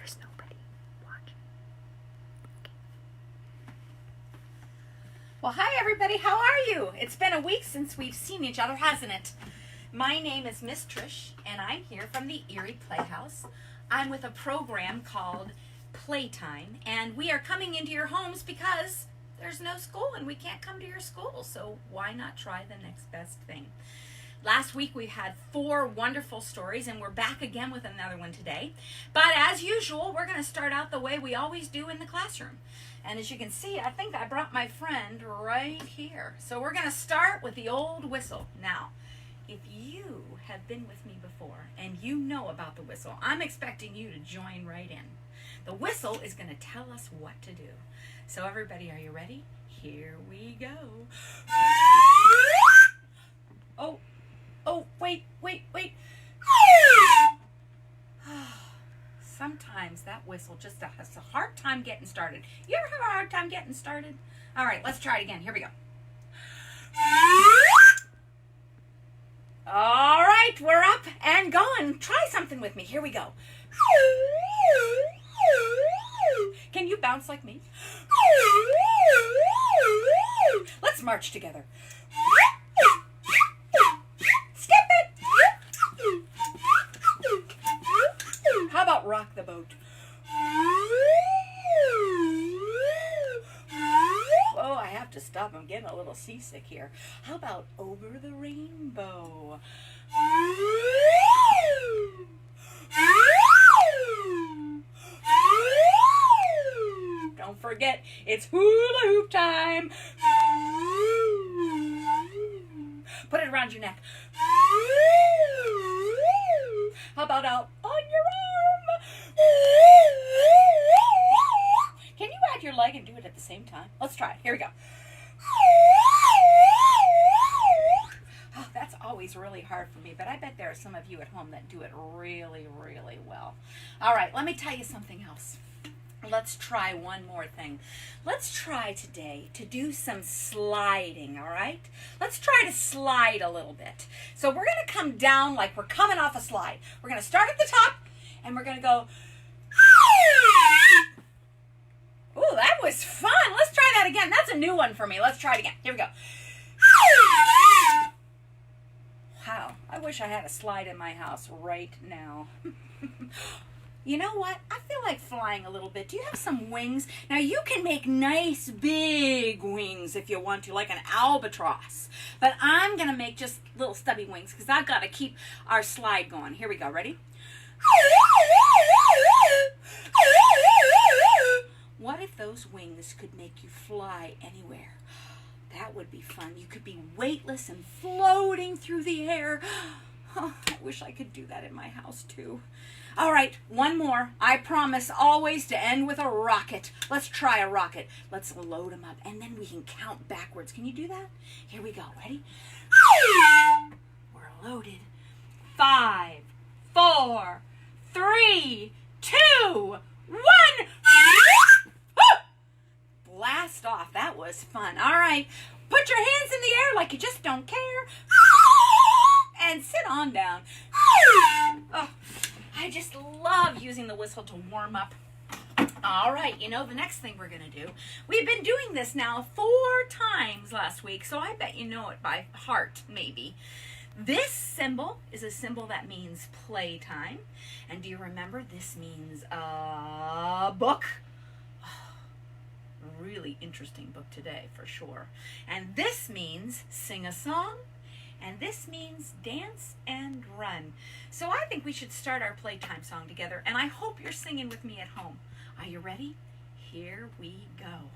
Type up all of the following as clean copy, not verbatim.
There's nobody watching. Okay. Well, hi everybody. How are you? It's been a week since we've seen each other, hasn't it? My name is Miss Trish, and I'm here from the Erie Playhouse. I'm with a program called PLAYtime, and we are coming into your homes because there's no school and we can't come to your school, so why not try the next best thing? Last week we had 4 wonderful stories, and we're back again with another one today. But as usual, we're going to start out the way we always do in the classroom. And as you can see, I think I brought my friend right here. So we're going to start with the old whistle. Now, if you have been with me before and you know about the whistle, I'm expecting you to join right in. The whistle is going to tell us what to do. So everybody, are you ready? Here we go. Oh, wait. Sometimes that whistle just has a hard time getting started. You ever have a hard time getting started? All right, let's try it again. Here we go. All right, we're up and going. Try something with me. Here we go. Can you bounce like me? Let's march together. Skip it. How about rock the boat? Whoa, I have to stop. I'm getting a little seasick here. How about over the rainbow? Don't forget, it's hula hoop time. Put it around your neck. How about out on your arm? Can you add your leg and do it at the same time? Let's try it. Here we go. Oh, that's always really hard for me, but I bet there are some of you at home that do it really, really well. All right, let me tell you something else. Let's try one more thing. Let's try today to do some sliding, all right? Let's try to slide a little bit. So we're going to come down like we're coming off a slide. We're going to start at the top, and we're going to go. Ooh, that was fun. Let's try that again. That's a new one for me. Let's try it again. Here we go. Wow, I wish I had a slide in my house right now. You know what? I feel like flying a little bit. Do you have some wings? Now, you can make nice big wings if you want to, like an albatross. But I'm going to make just little stubby wings because I've got to keep our slide going. Here we go. Ready? What if those wings could make you fly anywhere? That would be fun. You could be weightless and floating through the air. Oh, I wish I could do that in my house too. All right, one more. I promise always to end with a rocket. Let's try a rocket. Let's load them up, and then we can count backwards. Can you do that? Here we go. Ready? We're loaded. 5, 4, 3, 2, 1. Blast off. That was fun. All right. Put your hands in the air like you just don't care. And sit on down. Oh, I just love using the whistle to warm up. All right, you know, the next thing we're going to do, we've been doing this now 4 times last week, so I bet you know it by heart, maybe. This symbol is a symbol that means playtime. And do you remember this means a book? Really interesting book today, for sure. And this means sing a song. And this means dance and run. So I think we should start our playtime song together. And I hope you're singing with me at home. Are you ready? Here we go.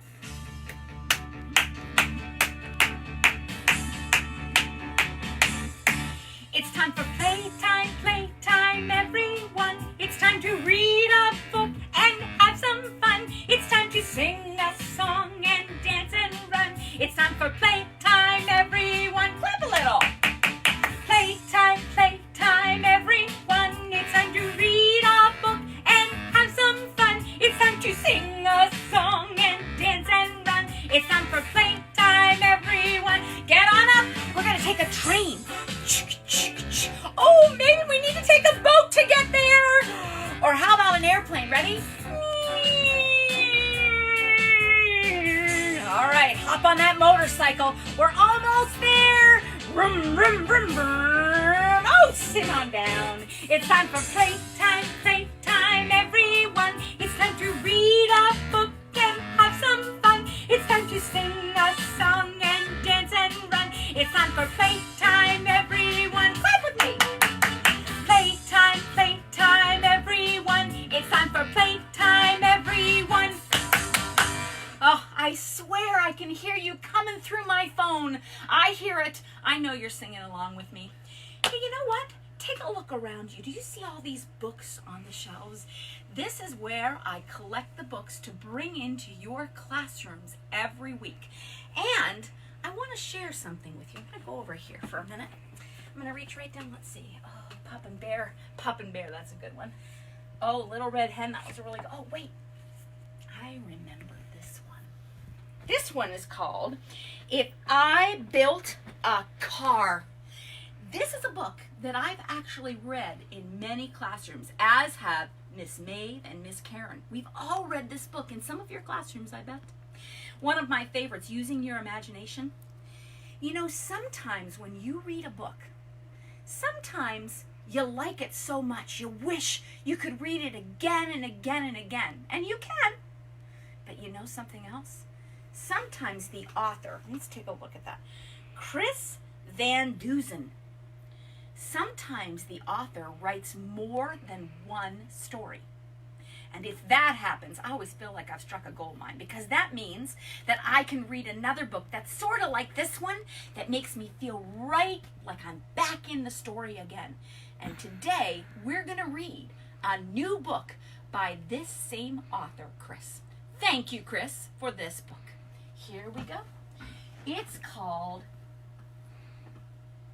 It's time for playtime, everyone. It's time to read a book and have some fun. It's time to sing a song and dance and run. It's time for playtime, everyone. Clap a little. Playtime, everyone. It's time to read a book and have some fun. It's time to sing a song and dance and run. It's time for playtime, everyone. Get on up. We're going to take a train. Oh, maybe we need to take a boat to get there. Or how about an airplane? Ready? All right, hop on that motorcycle. We're almost there. Vroom, vroom, vroom, vroom. Oh, sit on down. It's time for playtime, playtime, everyone. It's time to read a book and have some fun. It's time to sing a song and dance and run. It's time for playtime, everyone. Clap with me. Playtime, playtime, everyone. It's time for playtime, everyone. Oh, I swear I can hear you coming through my phone. I hear it. I know you're singing along with me. Hey, you know what? Take a look around you. Do you see all these books on the shelves? This is where I collect the books to bring into your classrooms every week. And I want to share something with you. I'm going to go over here for a minute. I'm going to reach right down. Let's see. Oh, Poppin' Bear. Poppin' Bear, that's a good one. Oh, Little Red Hen, that was a really good. Oh, wait. I remember this one. This one is called If I Built a Car. This is a book that I've actually read in many classrooms, as have Miss Maeve and Miss Karen. We've all read this book in some of your classrooms, I bet. One of my favorites, Using Your Imagination. You know, sometimes when you read a book, sometimes you like it so much, you wish you could read it again and again and again. And you can. But you know something else? Sometimes the author, let's take a look at that, Chris Van Dusen. Sometimes the author writes more than one story. And if that happens, I always feel like I've struck a gold mine, because that means that I can read another book that's sort of like this one, that makes me feel right like I'm back in the story again. And today we're going to read a new book by this same author, Chris. Thank you, Chris, for this book. Here we go. It's called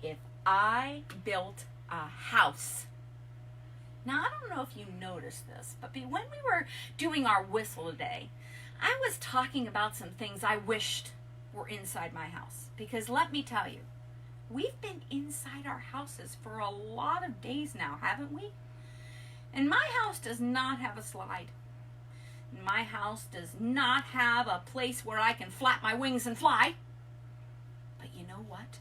If I Built a House. Now, I don't know if you noticed this, but when we were doing our whistle today, I was talking about some things I wished were inside my house. Because let me tell you, we've been inside our houses for a lot of days now, haven't we? And my house does not have a slide. My house does not have a place where I can flap my wings and fly. But you know what?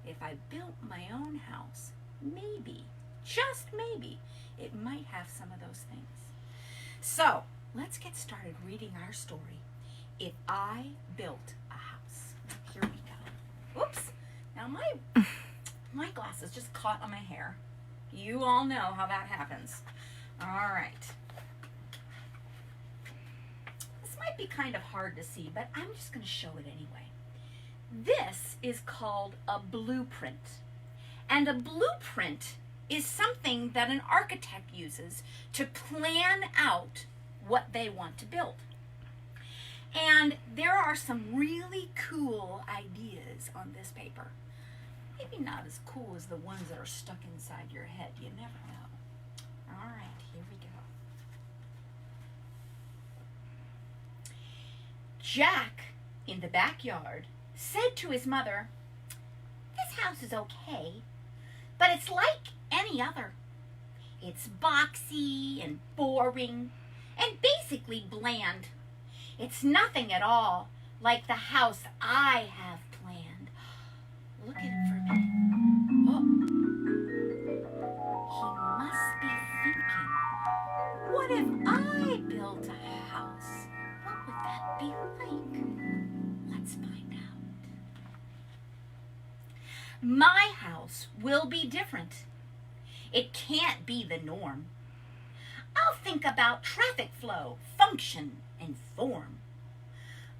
If I built my own house, maybe, just maybe, it might have some of those things. So, let's get started reading our story, If I Built a House. Here we go. Oops. Now my glasses just caught on my hair. You all know how that happens. All right. This might be kind of hard to see, but I'm just going to show it anyway. This is called a blueprint. And a blueprint is something that an architect uses to plan out what they want to build. And there are some really cool ideas on this paper. Maybe not as cool as the ones that are stuck inside your head. You never know. All right, here we go. Jack, in the backyard, said to his mother, "This house is okay, but it's like any other. It's boxy and boring and basically bland. It's nothing at all like the house I have planned." Look at it for a minute. Oh, he must be thinking, what if I built a house? What would that be like? Let's find out. My house will be different. It can't be the norm. I'll think about traffic flow, function, and form.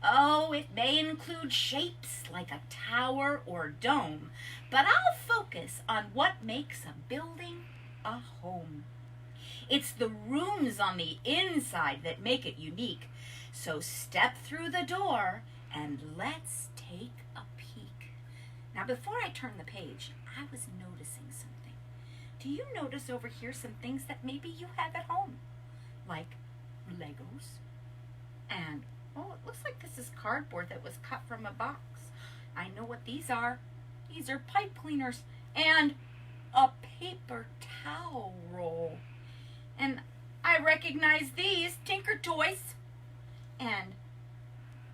Oh, it may include shapes like a tower or dome, but I'll focus on what makes a building a home. It's the rooms on the inside that make it unique. So step through the door and let's take a peek. Now, before I turn the page, I was noticing something. Do you notice over here some things that maybe you have at home? Like Legos and, oh, it looks like this is cardboard that was cut from a box. I know what these are. These are pipe cleaners and a paper towel roll. And I recognize these, Tinker Toys. And,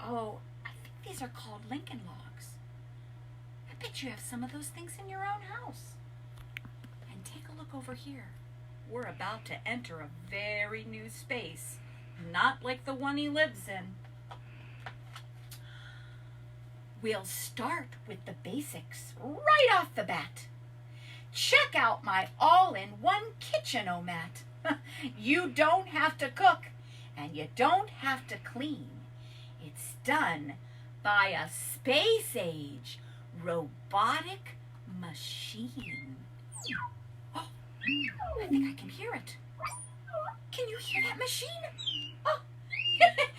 oh, I think these are called Lincoln Logs. I bet you have some of those things in your own house. And take a look over here. We're about to enter a very new space, not like the one he lives in. We'll start with the basics right off the bat. Check out my all-in-one kitchen-o-mat. You don't have to cook, and you don't have to clean. It's done by a space-age robotic machine. Oh, I think I can hear it. Can you hear that machine? Oh,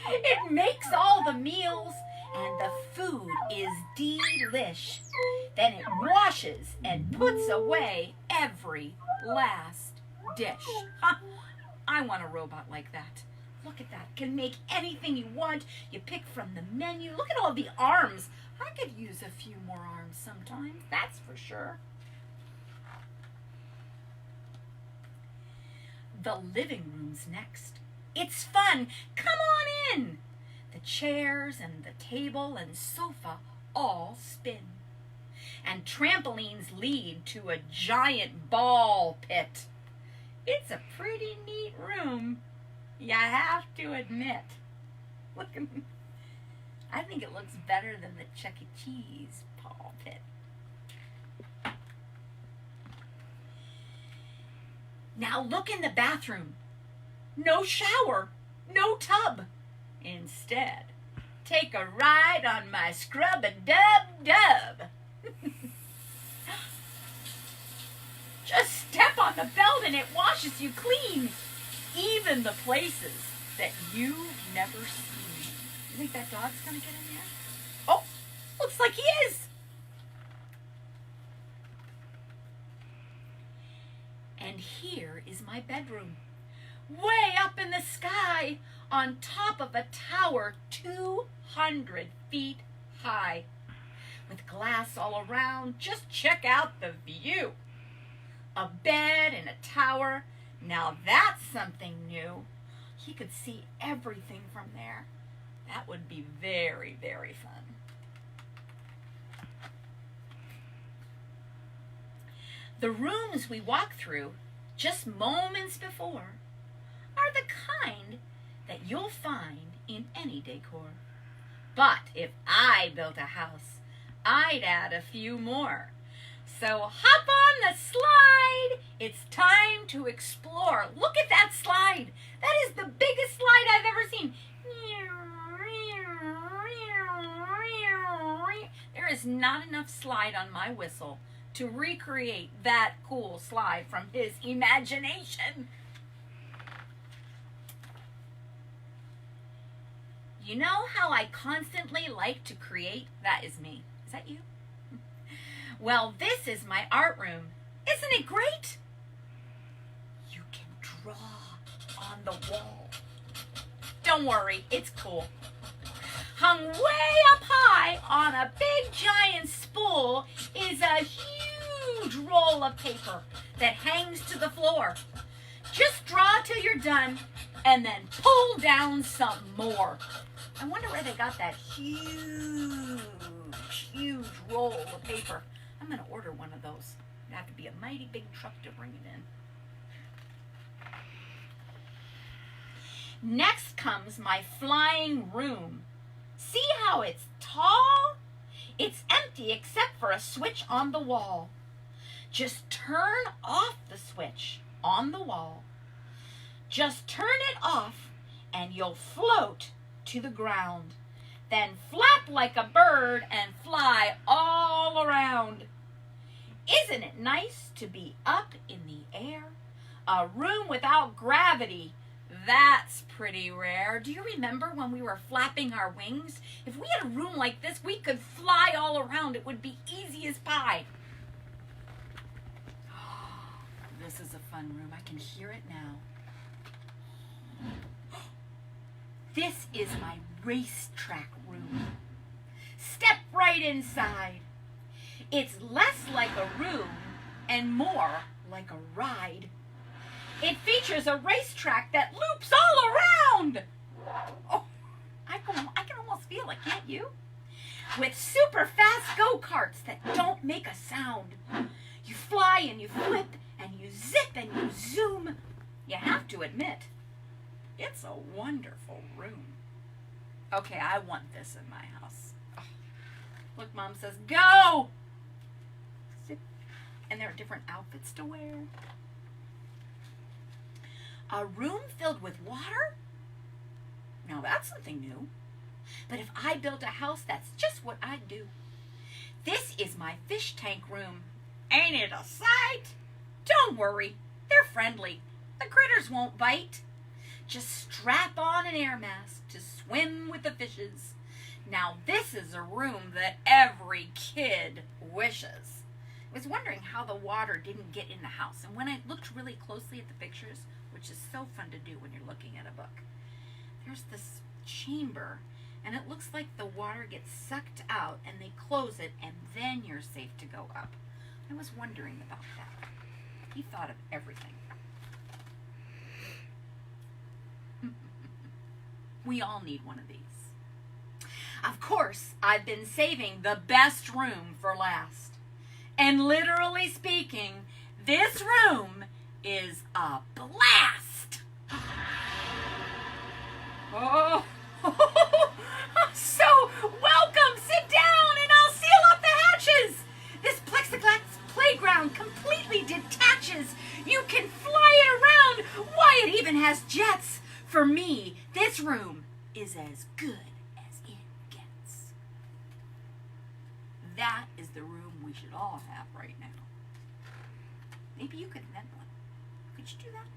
it makes all the meals, and the food is delish. Then it washes and puts away every last dish. Huh? I want a robot like that. Look at that. Can make anything you want. You pick from the menu. Look at all the arms. I could use a few more arms sometimes, that's for sure. The living room's next. It's fun. Come on in. The chairs and the table and sofa all spin. And trampolines lead to a giant ball pit. It's a pretty neat room, you have to admit. Look at me. I think it looks better than the Chuck E. Cheese ball pit. Now look in the bathroom. No shower, no tub. Instead, take a ride on my scrub-a-dub-dub. Just step on the belt and it washes you clean, even the places that you've never seen. You think that dog's gonna get in there? Oh, looks like he is. And here is my bedroom, way up in the sky, on top of a tower 200 feet high. With glass all around, just check out the view. A bed in a tower, now that's something new. You could see everything from there. That would be very, very fun. The rooms we walk through just moments before are the kind that you'll find in any decor. But if I built a house, I'd add a few more. So hop on the slide. It's time to explore. Look at that slide. That is the biggest slide I've ever seen. There is not enough slide on my whistle to recreate that cool slide from his imagination. You know how I constantly like to create? That is me. Is that you? Well, this is my art room. Isn't it great? You can draw on the wall. Don't worry, it's cool. Hung way up high on a big giant spool is a huge roll of paper that hangs to the floor. Just draw till you're done and then pull down some more. I wonder where they got that huge roll of paper. I'm going to order one of those. It'd have to be a mighty big truck to bring it in. Next comes my flying room. See how it's tall? It's empty except for a switch on the wall. Just turn off the switch on the wall. Just turn it off and you'll float to the ground. Then flap like a bird and fly all around. Isn't it nice to be up in the air? A room without gravity. That's pretty rare. Do you remember when we were flapping our wings? If we had a room like this, we could fly all around. It would be easy as pie. Oh, this is a fun room. I can hear it now. This is my racetrack room. Step right inside. It's less like a room and more like a ride. It features a racetrack that loops all around. Oh, I can almost feel it, can't you? With super fast go-karts that don't make a sound. You fly and you flip and you zip and you zoom. You have to admit, it's a wonderful room. Okay, I want this in my house. Oh. Look, Mom says, go! And there are different outfits to wear. A room filled with water? Now that's something new. But if I built a house, that's just what I'd do. This is my fish tank room. Ain't it a sight? Don't worry, they're friendly. The critters won't bite. Just strap on an air mask to swim with the fishes. Now this is a room that every kid wishes. I was wondering how the water didn't get in the house, and when I looked really closely at the pictures, which is so fun to do when you're looking at a book, there's this chamber, and it looks like the water gets sucked out, and they close it, and then you're safe to go up. I was wondering about that. He thought of everything. We all need one of these. Of course, I've been saving the best room for last. And literally speaking, this room is a blast. Oh, so welcome. Sit down and I'll seal up the hatches. This plexiglass playground completely detaches. You can fly it around. Why, it even has jets. For me, this room is as good as it gets. That is the room we should all have right now. Maybe you could invent one. Could you do that?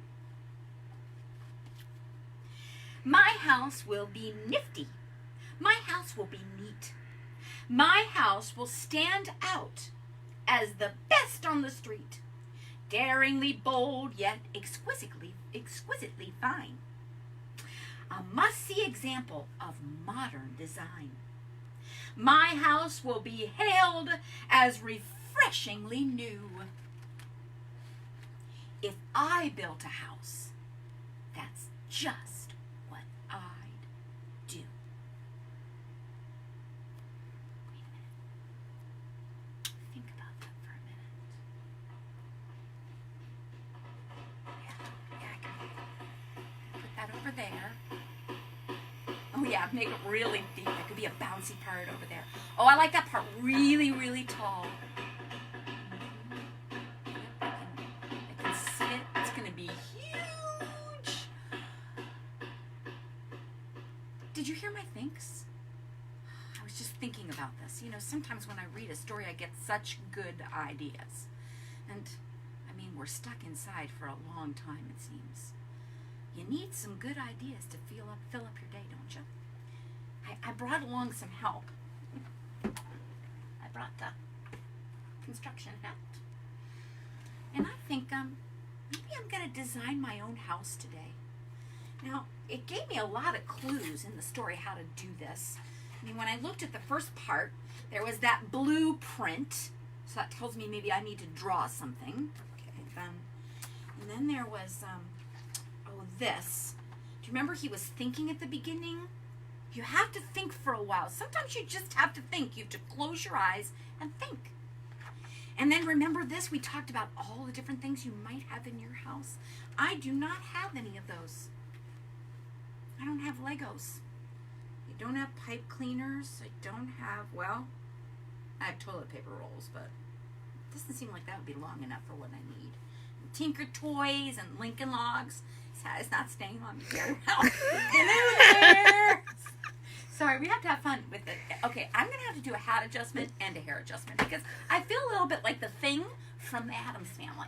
My house will be nifty. My house will be neat. My house will stand out as the best on the street. Daringly bold, yet exquisitely fine. A must-see example of modern design. My house will be hailed as refreshingly new. If I built a house, that's just what I'd do. Wait a minute. Think about that for a minute. Yeah, I can put that over there. Oh yeah, make it really deep. There could be a bouncy part over there. Oh, I like that part really, really tall. I can see it. It's going to be huge. Did you hear my thinks? I was just thinking about this. You know, sometimes when I read a story, I get such good ideas. And, I mean, we're stuck inside for a long time, it seems. You need some good ideas to fill up your day, don't you? I brought along some help. I brought the construction hat. And I think maybe I'm going to design my own house today. Now, it gave me a lot of clues in the story how to do this. I mean, when I looked at the first part, there was that blueprint. So that tells me maybe I need to draw something. Okay, and then there was... this. Do you remember he was thinking at the beginning? You have to think for a while. Sometimes you just have to think. You have to close your eyes and think. And then remember this? We talked about all the different things you might have in your house. I do not have any of those. I don't have Legos. I don't have pipe cleaners. I don't have, well, I have toilet paper rolls, but it doesn't seem like that would be long enough for what I need. Tinker toys and Lincoln logs. It's not staying on me very well. Hello there. Sorry, we have to have fun with it. Okay, I'm going to have to do a hat adjustment and a hair adjustment because I feel a little bit like the Thing from the Addams Family.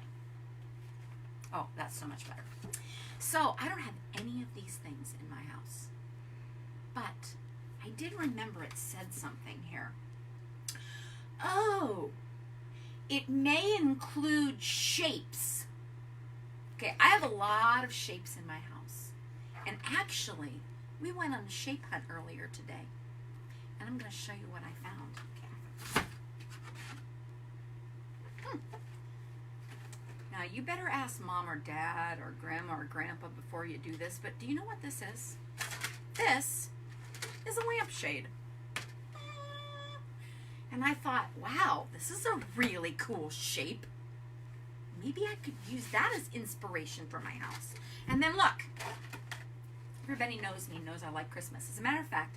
Oh, that's so much better. So, I don't have any of these things in my house. But I did remember it said something here. Oh, it may include shapes. Okay, I have a lot of shapes in my house. And actually, we went on a shape hunt earlier today. And I'm going to show you what I found. Okay. Now Now, you better ask mom or dad or grandma or grandpa before you do this, but do you know what this is? This is a lampshade. And I thought, wow, this is a really cool shape. Maybe I could use that as inspiration for my house. And then look, everybody knows me, knows I like Christmas. As a matter of fact,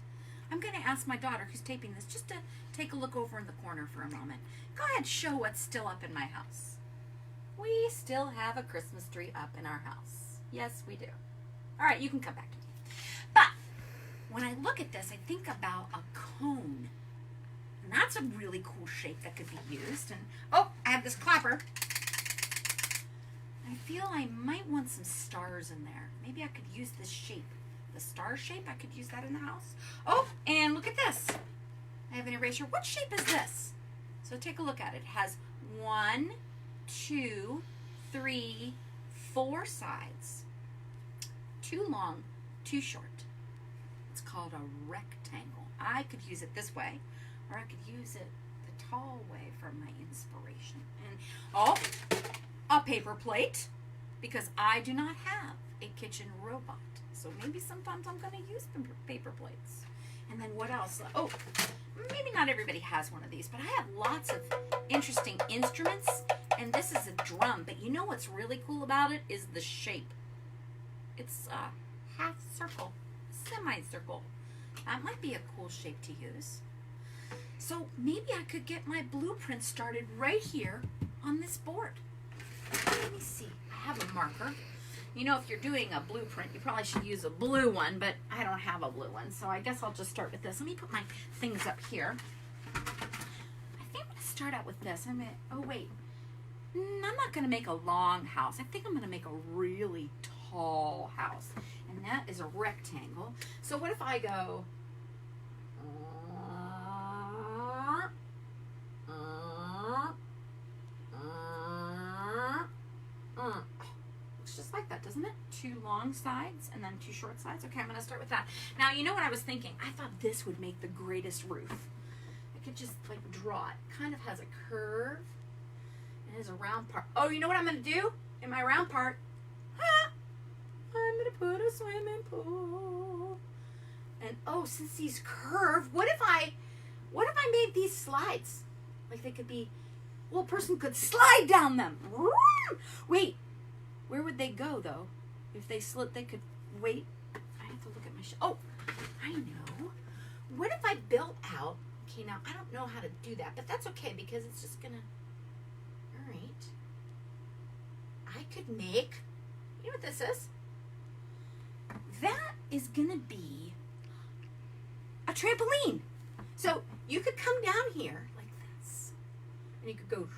I'm going to ask my daughter who's taping this just to take a look over in the corner for a moment. Go ahead, show what's still up in my house. We still have a Christmas tree up in our house. Yes, we do. All right, you can come back to me. But when I look at this, I think about a cone. And that's a really cool shape that could be used. And oh, I have this clapper. I feel I might want some stars in there. Maybe I could use this shape. The star shape, I could use that in the house. Oh, and look at this. I have an eraser. What shape is this? So take a look at it. It has 1, 2, 3, 4 sides. 2 long, 2 short. It's called a rectangle. I could use it this way, or I could use it the tall way for my inspiration. And oh, a paper plate, because I do not have a kitchen robot. So maybe sometimes I'm going to use paper plates. And then what else? Oh, maybe not everybody has one of these, but I have lots of interesting instruments. And this is a drum, but you know what's really cool about it is the shape. It's a half circle, semicircle. That might be a cool shape to use. So maybe I could get my blueprint started right here on this board. Let me see. I have a marker. You know, if you're doing a blueprint, you probably should use a blue one, but I don't have a blue one, so I guess I'll just start with this. Let me put my things up here. I think I'm going to start out with this. Oh, wait. I'm not going to make a long house. I think I'm going to make a really tall house, and that is a rectangle. So what if I go... Looks just like that, doesn't it? 2 long sides and then 2 short sides. Okay, I'm going to start with that. Now, you know what I was thinking? I thought this would make the greatest roof. I could just like draw it. Kind of has a curve and has a round part. Oh, you know what I'm going to do in my round part? I'm going to put a swimming pool. And oh, since these curve, what if I made these slides? Like they could be, well, a person could slide down them. Wait, where would they go though? If they slid, they could wait. I have to look at my oh, I know. What if I built out, okay, now I don't know how to do that, but that's okay because it's just gonna, all right. I could make, you know what this is? That is gonna be a trampoline. So you could come down here like this, and you could go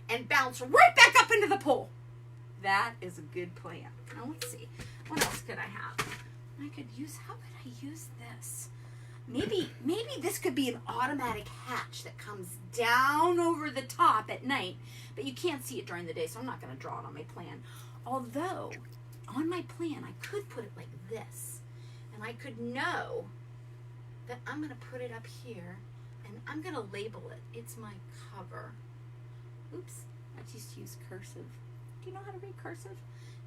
and bounce right back up into the pool. That is a good plan. Now let's see, what else could I have? I could use, how could I use this? Maybe this could be an automatic hatch that comes down over the top at night, but you can't see it during the day, so I'm not going to draw it on my plan. Although, on my plan, I could put it like this, and I could know that I'm going to put it up here, and I'm going to label it. It's my cover. Oops, I just use cursive. Do you know how to read cursive?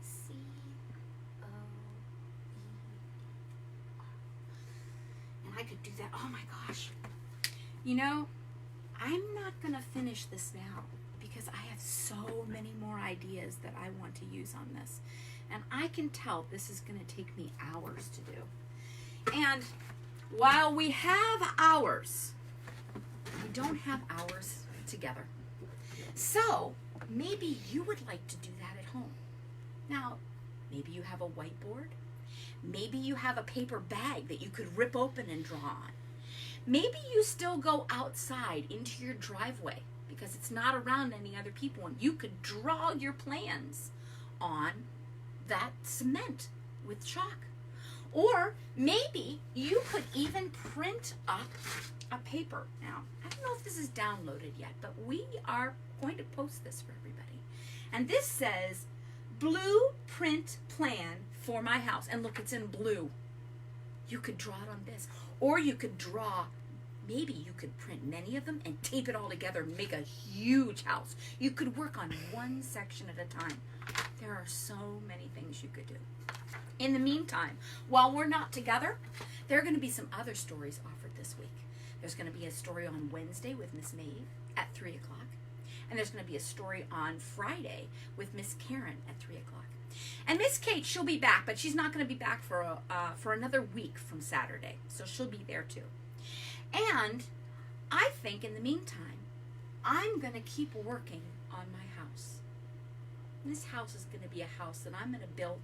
C-O-E-R. And I could do that. Oh my gosh. You know, I'm not going to finish this now because I have so many more ideas that I want to use on this. And I can tell this is going to take me hours to do. And while we have hours, we don't have hours together. So maybe you would like to do that at home. Now, maybe you have a whiteboard. Maybe you have a paper bag that you could rip open and draw on. Maybe you still go outside into your driveway because it's not around any other people, and you could draw your plans on that cement with chalk. Or maybe you could even print up a paper. Now, I don't know if this is downloaded yet, but we are going to post this for everybody. And this says, blueprint plan for my house. And look, it's in blue. You could draw it on this. Or you could draw Maybe you could print many of them and tape it all together and make a huge house. You could work on one section at a time. There are so many things you could do. In the meantime, while we're not together, there are going to be some other stories offered this week. There's going to be a story on Wednesday with Miss Maeve at 3 o'clock. And there's going to be a story on Friday with Miss Karen at 3 o'clock. And Miss Kate, she'll be back, but she's not going to be back for another week from Saturday. So she'll be there too. And I think in the meantime, I'm going to keep working on my house. This house is going to be a house that I'm going to build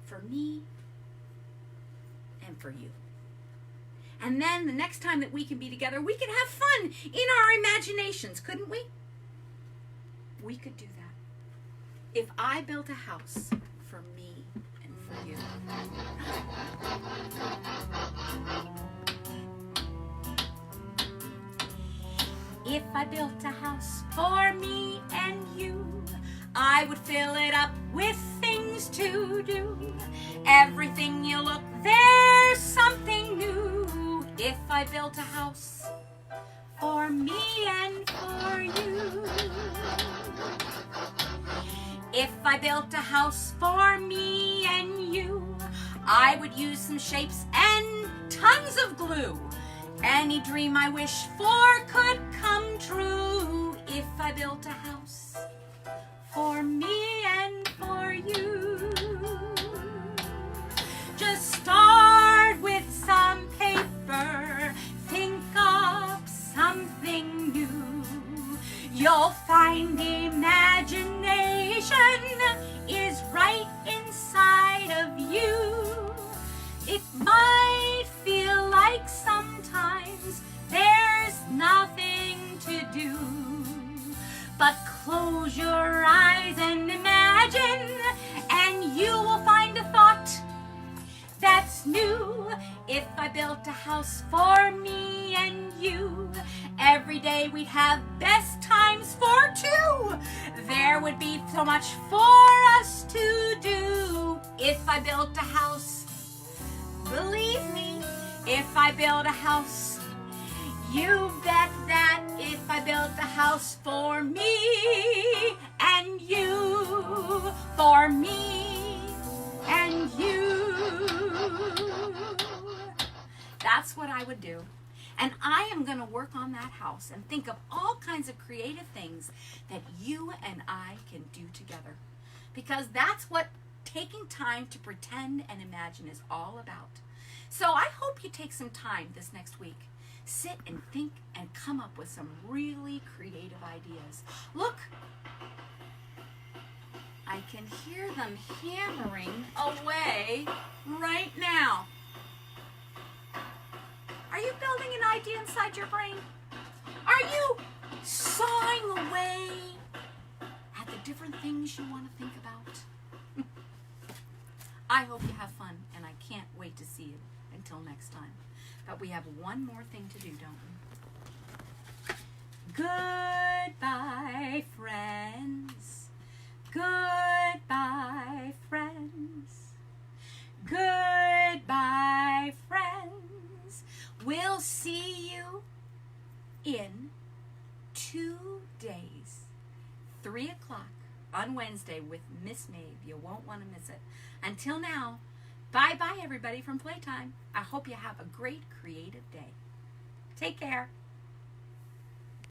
for me and for you. And then the next time that we can be together, we can have fun in our imaginations, couldn't we? We could do that. If I built a house for me and for you. If I built a house for me and you, I would fill it up with things to do. Everything you look, there's something new. If I built a house for me and for you. If I built a house for me and you, I would use some shapes and tons of glue. Any dream I wish for could come true. If I built a house for me and for you. Just start with some paper, think up something new. You'll find imagination is right inside of you. It might feel like sometimes there's nothing to do, but close your eyes and imagine, and you will find a thought that's new. If I built a house for me and you, every day we'd have best times for two. There would be so much for us to do. If I built a house, believe me, if I build a house, you bet that if I built a house for me and you, for me and you, that's what I would do. And I am going to work on that house and think of all kinds of creative things that you and I can do together. Because that's what taking time to pretend and imagine is all about. So I hope you take some time this next week. Sit and think and come up with some really creative ideas. Look, I can hear them hammering away right now. Are you building an idea inside your brain? Are you sawing away at the different things you want to think about? I hope you have fun, and I can't wait to see you until next time. But we have one more thing to do, don't we? Goodbye, friends. Goodbye, friends. Goodbye, friends. We'll see you in 2 days, 3 o'clock on Wednesday with Miss Maeve. You won't want to miss it. Until now, bye-bye, everybody from Playtime. I hope you have a great creative day. Take care.